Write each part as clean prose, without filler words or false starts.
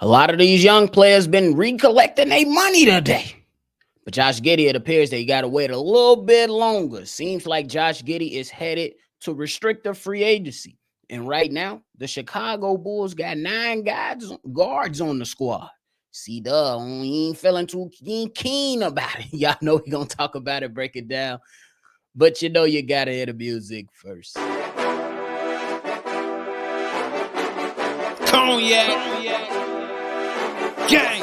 A lot of these young players been recollecting their money today. But Josh Giddey, it appears that you got to wait a little bit longer. Seems like Josh Giddey is headed to restricted free agency. And right now, the Chicago Bulls got 9 guards on the squad. CDubb, he ain't feeling too keen about it. Y'all know we going to talk about it, break it down. But you know you got to hear the music first. Cognac. Gang.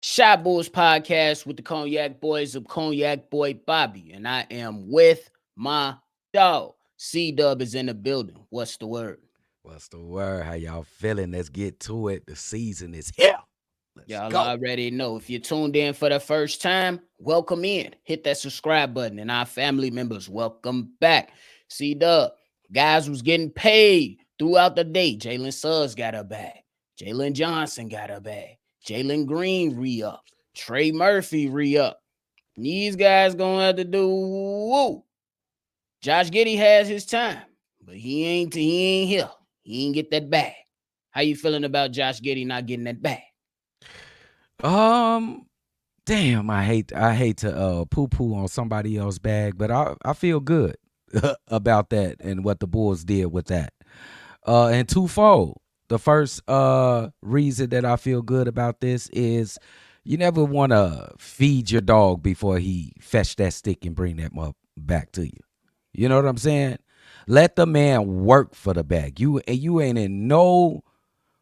Shot Bulls podcast with the Cognac Boys of Cognac Boy Bobby. And I am with my dog. CDubb is in the building. What's the word? What's the word? How y'all feeling? Let's get to it. The season is here. Y'all already know. If you're tuned in for the first time, welcome in. Hit that subscribe button. And our family members, welcome back. CDubb, guys was getting paid throughout the day. Jalen Suggs got a bag. Jalen Johnson got a bag. Jalen Green re-up. Trey Murphy re-up. These guys gonna have to do woo. Josh Giddey has his time, but he ain't here. He ain't get that bag. How you feeling about Josh Giddey not getting that bag? Damn, I hate to poo-poo on somebody else's bag, but I feel good about that and what the Bulls did with that. And twofold. The first reason that I feel good about this is you never want to feed your dog before he fetch that stick and bring that back to you. You know what I'm saying? Let the man work for the bag. You ain't in no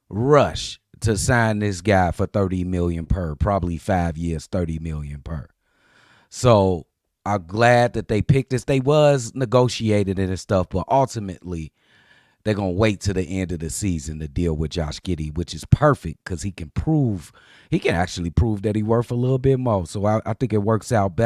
rush to sign this guy for $30 million per, probably 5 years, $30 million per. So I'm glad that they picked this. They was negotiated and stuff, but ultimately they're going to wait to the end of the season to deal with Josh Giddey, which is perfect because he can actually prove that he worth a little bit more. So I think it works out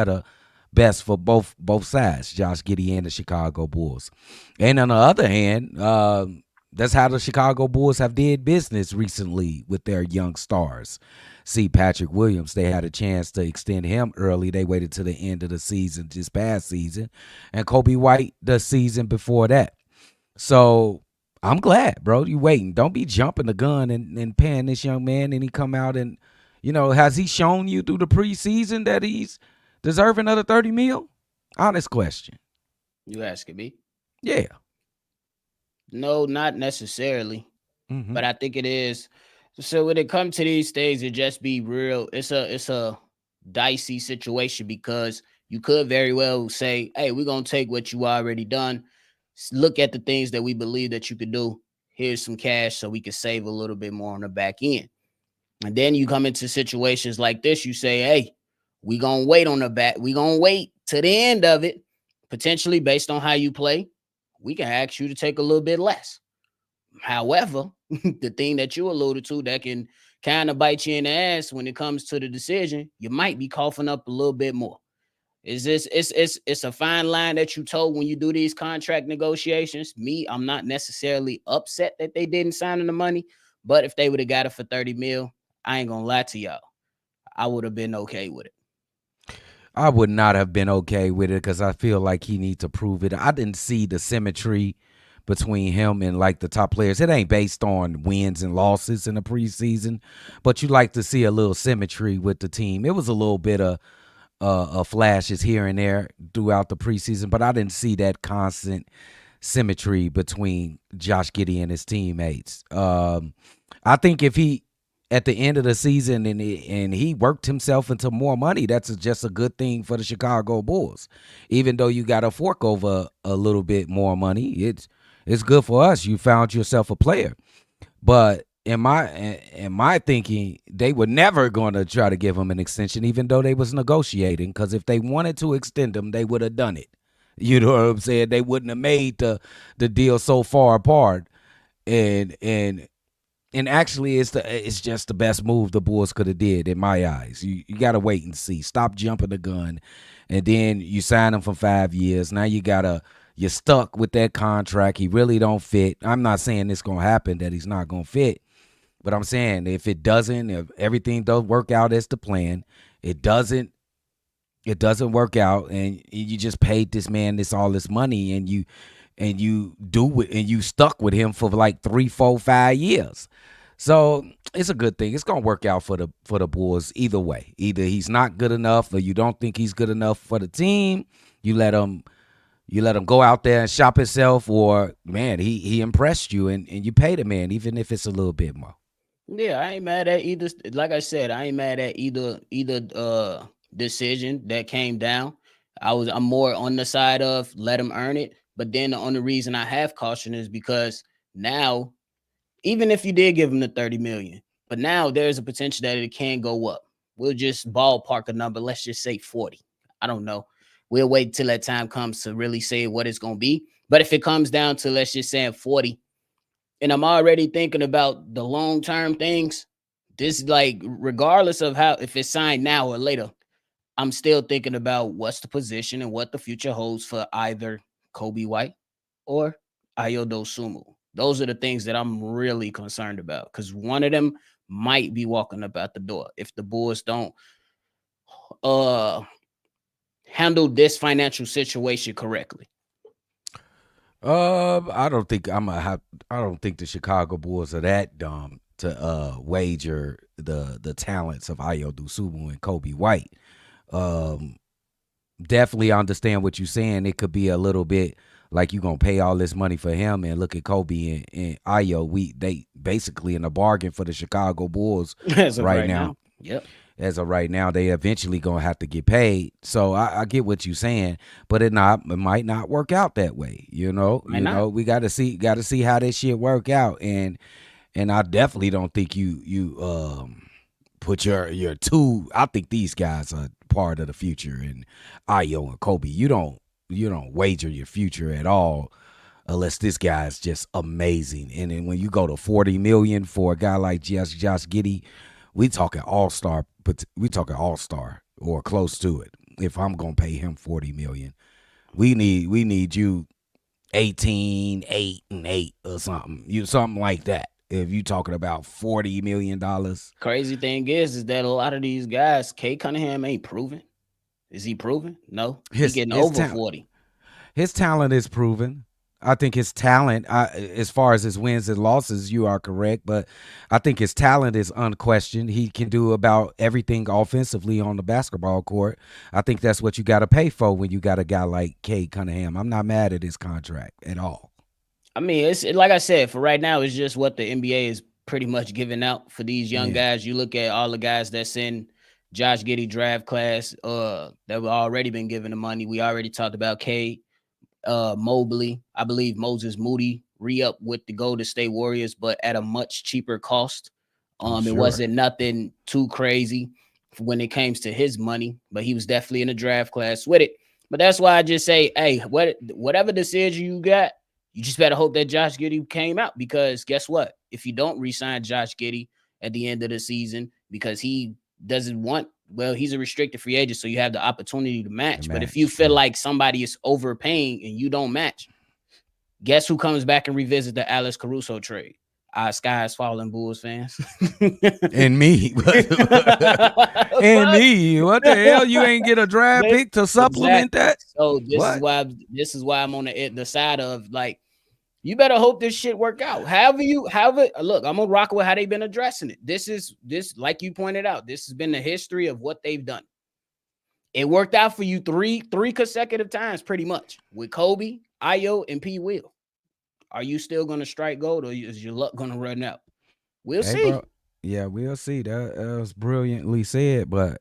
best for both sides, Josh Giddey and the Chicago Bulls. And on the other hand, that's how the Chicago Bulls have did business recently with their young stars. See, Patrick Williams, they had a chance to extend him early. They waited to the end of the season, this past season. And Kobe White, the season before that. So I'm glad, bro. You waiting. Don't be jumping the gun and paying this young man and he come out and, has he shown you through the preseason that he's deserving of the $30 million? Honest question. You asking me? Yeah. No, not necessarily. Mm-hmm. But I think it is. So when it comes to these things, it just be real. It's a dicey situation because you could very well say, hey, we're going to take what you already done. Look at the things that we believe that you could do. Here's some cash so we can save a little bit more on the back end. And then you come into situations like this. You say, hey, we're going to wait on the back. We're going to wait to the end of it, potentially based on how you play. We can ask you to take a little bit less. However, the thing that you alluded to that can kind of bite you in the ass when it comes to the decision, you might be coughing up a little bit more. It's a fine line that you told when you do these contract negotiations. Me, I'm not necessarily upset that they didn't sign in the money, but if they would have got it for $30 million, I ain't gonna lie to y'all, I would have been okay with it. I would not have been okay with it because I feel like he needs to prove it. I didn't see the symmetry between him and like the top players. It ain't based on wins and losses in the preseason, but you like to see a little symmetry with the team. It was a little bit of flashes here and there throughout the preseason, but I didn't see that constant symmetry between Josh Giddey and his teammates. I think if he, at the end of the season, and he worked himself into more money, that's just a good thing for the Chicago Bulls. Even though you got to fork over a little bit more money, it's good for us. You found yourself a player. But in my thinking, they were never going to try to give him an extension, even though they was negotiating. Because if they wanted to extend him, they would have done it. You know what I'm saying? They wouldn't have made the deal so far apart. And actually, it's just the best move the Bulls could have did in my eyes. You got to wait and see. Stop jumping the gun, and then you sign him for 5 years. Now you're stuck with that contract. He really don't fit. I'm not saying it's gonna happen that he's not gonna fit. But I'm saying if everything don't work out as the plan, it doesn't it doesn't work out, and you just paid this man all this money, and you stuck with him for like 3, 4, 5 years. So it's a good thing. It's gonna work out for the Bulls either way. Either he's not good enough, or you don't think he's good enough for the team. You let him go out there and shop himself, or man, he impressed you, and you pay the man even if it's a little bit more. Yeah, I ain't mad at either. Like I said, I ain't mad at either decision that came down. I'm more on the side of let him earn it. But then the only reason I have caution is because now, even if you did give him the 30 million, but now there's a potential that it can go up. We'll just ballpark a number. Let's just say 40. I don't know. We'll wait till that time comes to really say what it's gonna be. But if it comes down to, let's just say 40, and I'm already thinking about the long term things. This, like, regardless of how, if it's signed now or later, I'm still thinking about what's the position and what the future holds for either Kobe White or Ayo Dosunmu. Those are the things that I'm really concerned about, because one of them might be walking up out the door if the Bulls don't uh handle this financial situation correctly. I don't think I don't think the Chicago Bulls are that dumb to wager the talents of Ayo Dosunmu and Kobe White. Um, Definitely understand what you're saying. It could be a little bit like you gonna pay all this money for him, and look at Kobe and Ayo. They basically in a bargain for the Chicago Bulls As of right right now. now. Yep. As of right now, they eventually gonna have to get paid. So I get what you're saying, but it might not work out that way. Might not. We got to see how this shit work out, and I definitely don't think you put your two. I think these guys are part of the future, and Ayo and Kobe. You don't wager your future at all unless this guy's just amazing. And then when you go to 40 million for a guy like Josh Giddey, we talking all star, but we talking all star or close to it. If I'm gonna pay him 40 million, we need you 18, 8, and 8 or something. Something like that. If you talking about $40 million. Crazy thing is that a lot of these guys, Kay Cunningham ain't proven. Is he proven? No. He his getting his over talent 40. his talent is proven. I think his talent, as far as his wins and losses, you are correct. But I think his talent is unquestioned. He can do about everything offensively on the basketball court. I think that's what you got to pay for when you got a guy like Cade Cunningham. I'm not mad at his contract at all. I mean, like I said, for right now, it's just what the NBA is pretty much giving out for these young Yeah, guys. You look at all the guys that's in Josh Giddey draft class, that were already been given the money. We already talked about Cade. Mobley. I believe Moses Moody re-up with the Golden State Warriors, but at a much cheaper cost. I'm It sure. wasn't nothing too crazy when it comes to his money, but he was definitely in the draft class with it. But that's why I just say, hey, whatever decision you got, you just better hope that Josh Giddey came out, because guess what? If you don't re-sign Josh Giddey at the end of the season because he doesn't want, well, he's a restricted free agent, so you have the opportunity to The match. But if you match, feel true. like somebody is overpaying and you don't match, guess who comes back and revisit the Alex Caruso trade? Sky is falling, Bulls fans. And me, and Fuck. me, what the hell? You ain't get a draft pick to supplement Exactly. that? So What? this is why I'm on the side of, like, you better hope this shit work out. However, look, I'm gonna rock with how they've been addressing it. This, like you pointed out, this has been the history of what they've done. It worked out for you three consecutive times, pretty much, with Kobe, Ayo, and P. Will. Are you still gonna strike gold, or is your luck gonna run out? We'll Hey, bro. see. Yeah, we'll see. That was brilliantly said, but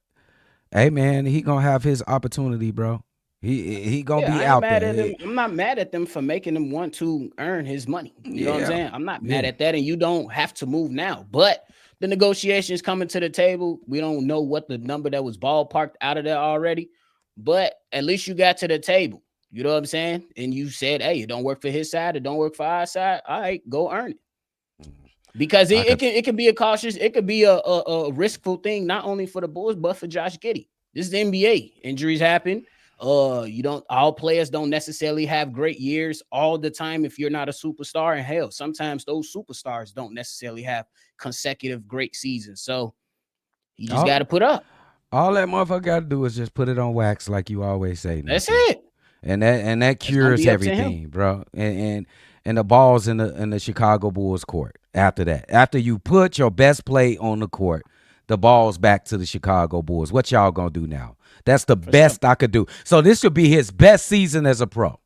hey, man, he gonna have his opportunity, bro. He gonna Yeah, be I ain't out mad at there. him. I'm not mad at them for making him want to earn his money. You know what I'm Yeah, saying? I'm not mad yeah. at that, and you don't have to move now. But the negotiations coming to the table. We don't know what the number that was ballparked out of there already, but at least you got to the table. You know what I'm saying? And you said, hey, it don't work for his side, it don't work for our side. All right, go earn it. Because I could. it can be a cautious, it could be a riskful thing, not only for the Bulls, but for Josh Giddey. This is the NBA. Injuries happen. You don't all players don't necessarily have great years all the time if you're not a superstar. And hell, sometimes those superstars don't necessarily have consecutive great seasons. So you just got All, to put up. all that motherfucker got to do is just put it on wax, like you always say, That's nephew. it. And that It's gonna cures be up to him everything, bro. And the ball's in the Chicago Bulls court. After that, after you put your best play on the court, the ball's back to the Chicago Bulls. What y'all gonna do now? That's the for sure. best I could do. So this should be his best season as a pro.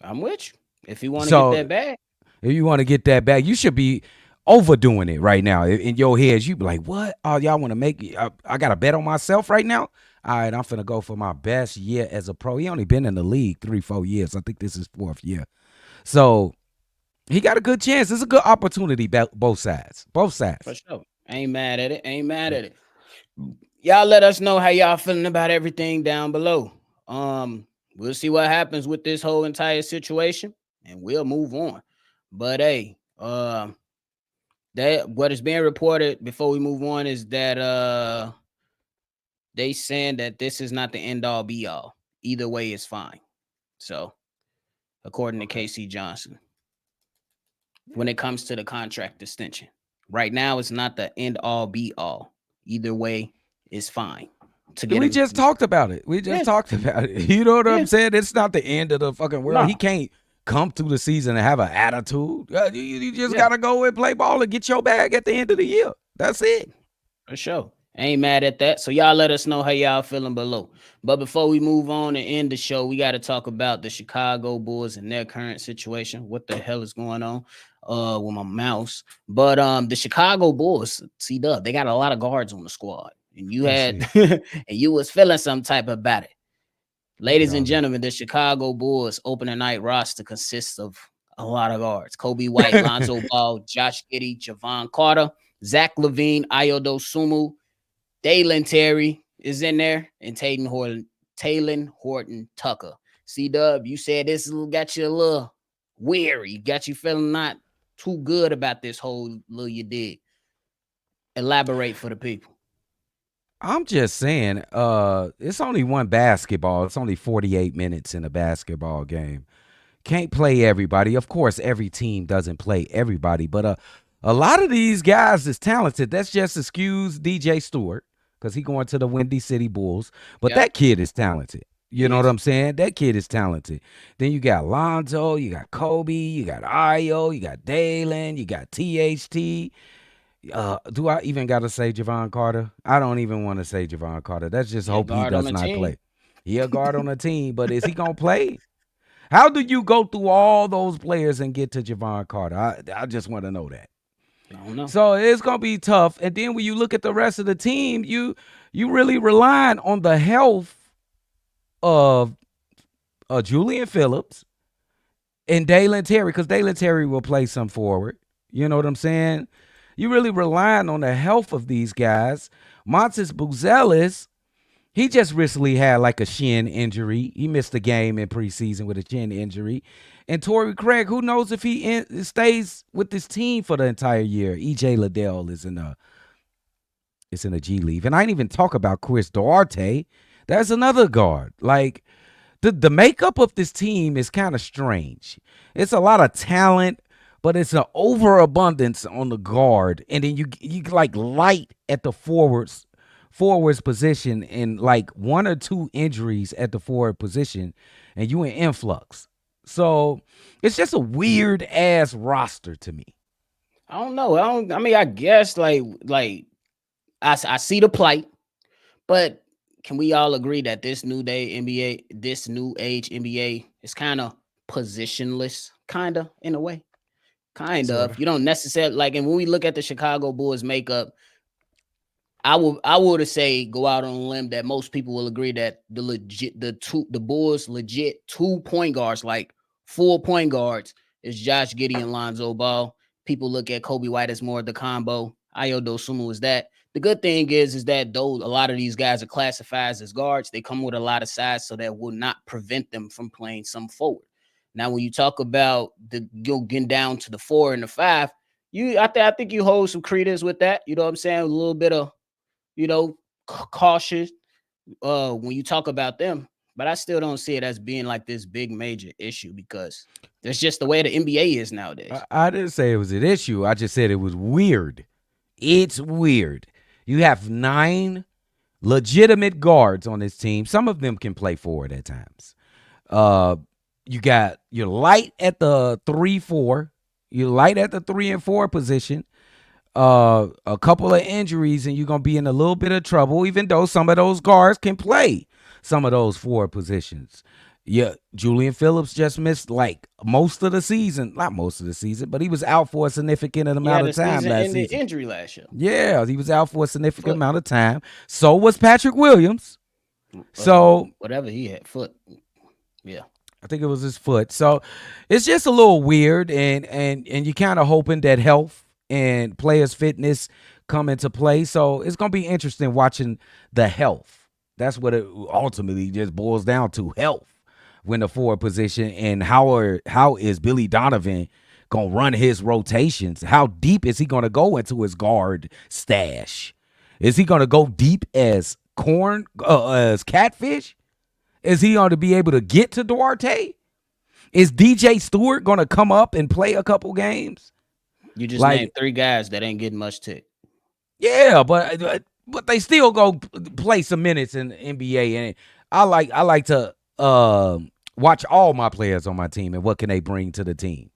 I'm with you. If you want to get So that bag, if you want to get that back, you should be overdoing it right now. In your heads, you be like, "What? Oh, y'all want to make? I got to bet on myself right now. All right, I'm finna go for my best year as a pro. He only been in the league 3-4 years. I think this is fourth year. So he got a good chance. It's a good opportunity. Both sides. Both for sides. sure. Ain't mad at it. Ain't mad at it. Y'all let us know how y'all feeling about everything down below. We'll see what happens with this whole entire situation, and we'll move on. But hey, that what is being reported before we move on is that they saying that this is not the end all be all. Either way is fine. So according to Okay. KC Johnson, when it comes to the contract extension, right now it's not the end all be all. Either way is fine to get We him. just talked about it. We just Yeah, talked about it. You know what I'm yeah, saying? It's not the end of the fucking world. He no, can't come through the season and have an attitude. You just yeah. gotta go and play ball and get your bag at the end of the year. That's it. For sure. Ain't mad at that. So y'all let us know how y'all feeling below. But before we move on and end the show, we got to talk about the Chicago Bulls and their current situation. What the hell is going on with my mouse? But the Chicago Bulls, CDubb, they got a lot of guards on the squad. And you I had see. and you was feeling some type about it. Look at Ladies and all gentlemen, the Chicago Bulls opening night roster consists of a lot of guards. Kobe White, Lonzo this. Ball, Josh Giddey, Javon Carter, Zach Levine, Ayodo Sumu, Dalen Terry is in there, and Taylor Horton Tucker. CDubb, you said this got you a little weary, got you feeling not too good about this whole little you did. Elaborate for the people. I'm just saying, it's only one basketball. It's only 48 minutes in a basketball game. Can't play everybody. Of course, every team doesn't play everybody, but a lot of these guys is talented. That's just excuse DJ Stewart because he going to the Windy City Bulls. But Yep, that kid is talented. You he know what is I'm saying? That kid is talented. Then you got Lonzo, you got Kobe, you got Io, you got Dalen, you got THT. Do I even got to say Javon Carter? I don't even want to say Javon Carter. That's just he a hope he guard on does the not team. play. He a guard on the team, but is he gonna play? How do you go through all those players and get to Javon Carter? I just want to know that. I don't know. So it's gonna be tough. And then when you look at the rest of the team, you really relying on the health of Julian Phillips and Dalen Terry, because Dalen Terry will play some forward. You know what I'm saying? You really relying on the health of these guys. Montes Buzelis, he just recently had like a shin injury. He missed a game in preseason with a shin injury. And Torrey Craig, who knows if he stays with this team for the entire year. EJ Liddell is in a G League. And I didn't even talk about Chris Duarte. That's another guard. Like the makeup of this team is kind of strange. It's a lot of talent, but it's an overabundance on the guard. And then you like light at the forwards position and like one or two injuries at the forward position, and you in influx. So it's just a weird ass roster to me. I don't know. I mean, I guess like I see the plight, but can we all agree that this new day NBA, this new age NBA is kind of positionless, kind of in a way? Kind Sort of. of. You don't necessarily like, and when we look at the Chicago Bulls makeup, I would say go out on a limb that most people will agree that the Bulls legit 2 point guards, like full point guards, is Josh Giddey and Lonzo Ball. People look at Kobe White as more of the combo. Ayo Dosunmu is that. The good thing is that though a lot of these guys are classified as guards, they come with a lot of size, so that will not prevent them from playing some forward. Now, when you talk about the getting down to the 4 and the 5, I think you hold some credence with that. You know what I'm saying? A little bit of, you know, cautious when you talk about them. but I still don't see it as being like this big major issue because that's just the way the NBA is nowadays. I didn't say it was an issue. I just said it was weird. It's weird. You have 9 legitimate guards on this team. Some of them can play forward at times. You're light at the 3-4. You're light at the 3 and 4 position. A couple of injuries, and you're gonna be in a little bit of trouble, even though some of those guards can play some of those forward positions. Yeah, Julian Phillips just missed like most of the season. Not most of the season, but he was out for a significant amount of time last season. Injury last year. Yeah, he was out for a significant amount of time. So was Patrick Williams. So whatever he had, foot. Yeah. I think it was his foot. So it's just a little weird, and you kind of hoping that health and players' fitness come into play. So it's gonna be interesting watching the health. That's what it ultimately just boils down to, health. When the forward position, and how is Billy Donovan gonna run his rotations? How deep is he gonna go into his guard stash? Is he gonna go deep as as catfish? Is he going to be able to get to Duarte? Is DJ Stewart going to come up and play a couple games? You just named 3 guys that ain't getting much tick. Yeah, but they still go play some minutes in the NBA, and I like to watch all my players on my team and what can they bring to the team.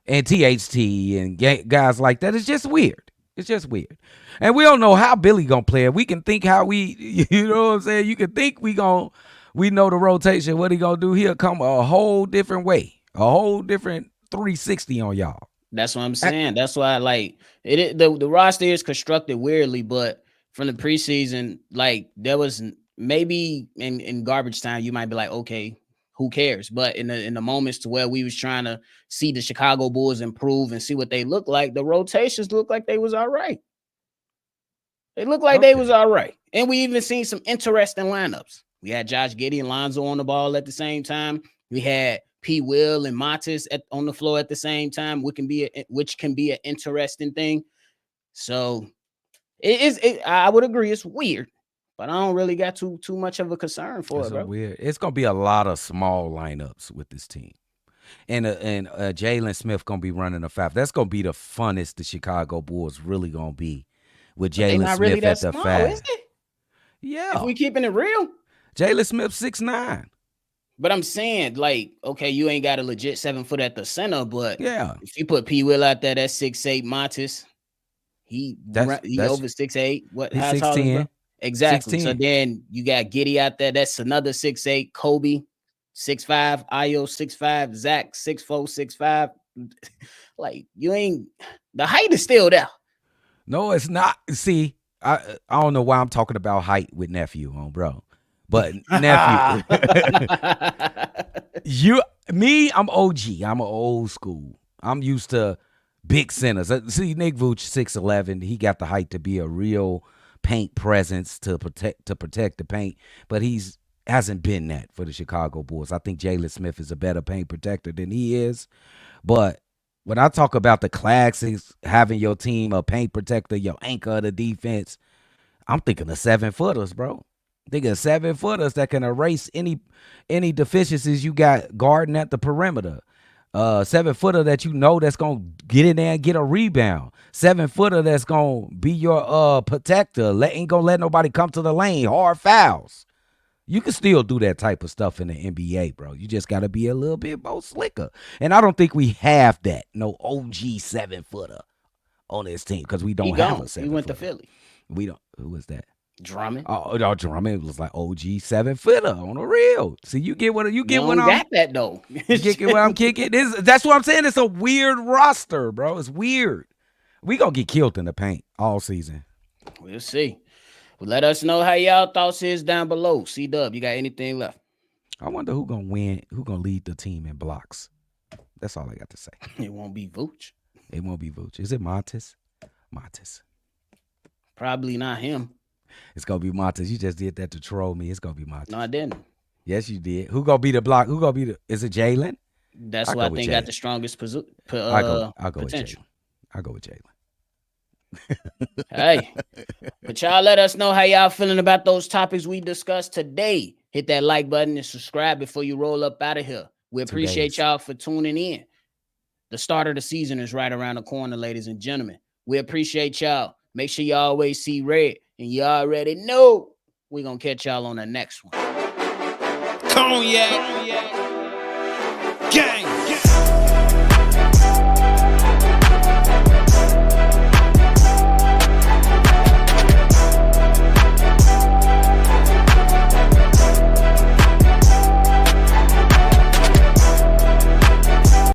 And THT and guys like that. It's just weird. It's just weird. And we don't know how Billy gonna play it. We can think how you know what I'm saying? You can think we know the rotation, what he gonna do. He'll come a whole different way, a whole different 360 on y'all. That's what I'm saying. That's why I like it. The roster is constructed weirdly, but from the preseason, like there was maybe in garbage time, you might be like, okay, who cares? But in the moments to where we was trying to see the Chicago Bulls improve and see what they look like, the rotations look like they was all right. They look like they was all right. And we even seen some interesting lineups. We had Josh Giddey and Lonzo on the ball at the same time. We had P. Will and Matis on the floor at the same time, which can be an interesting thing. So I would agree it's weird, but I don't really got too much of a concern for it, bro. Weird. It's gonna be a lot of small lineups with this team, and Jalen Smith gonna be running the 5. That's gonna be the funnest the Chicago Bulls really gonna be with Jalen Smith really at the 5. Is it? Yeah, if we keeping it real, Jalen Smith 6'9". But I'm saying, like, okay, you ain't got a legit 7 foot at the center, but yeah, if you put P. Will out there, that's 6'8". Matis, he over 6'8". What? He's how tall 16. Exactly. 16. So then you got Giddey out there. That's another 6'8". Kobe 6'5". Io 6'5". Zach 6'4", 6'5". Like you ain't. The height is still there. No, it's not. See, I don't know why I'm talking about height with nephew on, bro. But nephew, I'm OG. I'm an old school. I'm used to big centers. See, Nick Vooch 6'11". He got the height to be a real paint presence to protect the paint, but he's hasn't been that for the Chicago Bulls. I think Jalen Smith is a better paint protector than he is. But when I talk about the classics, having your team a paint protector, your anchor of the defense, I'm thinking of 7-footers, bro. Thinking of 7-footers that can erase any deficiencies you got guarding at the perimeter. 7-footer that you know that's gonna get in there and get a rebound. 7-footer that's gonna be your protector. Ain't gonna let nobody come to the lane. Hard fouls. You can still do that type of stuff in the NBA, bro. You just gotta be a little bit more slicker. And I don't think we have that. No OG 7-footer on this team because we don't have a 7-footer. He went to Philly. We don't. Who was that? Drummond. Oh, Drummond was like OG 7-footer on the real. See, you get what I'm got that though. You get what I'm kicking. That's what I'm saying. It's a weird roster, bro. It's weird. We gonna get killed in the paint all season. We'll see. Well, let us know how y'all thoughts is down below. CDubb, you got anything left? I wonder who gonna win. Who gonna lead the team in blocks? That's all I got to say. It won't be Vooch. It won't be Vooch. Is it Matis? Probably not him. It's gonna be Matis. You just did that to troll me. It's gonna be Matis. No, I didn't. Yes, you did. Who gonna be the block? Who gonna be the? Is it Jalen? That's what I think got the strongest I'll go potential. with Jalen. I'll go with Jalen. Hey, but y'all let us know how y'all feeling about those topics we discussed today. Hit that like button and subscribe before you roll up out of here. We 2 appreciate days. y'all for tuning in. The start of the season is right around the corner, ladies and gentlemen. We appreciate y'all. Make sure you always see red, and you already know we're going to catch y'all on the next one. Cognac. Gang.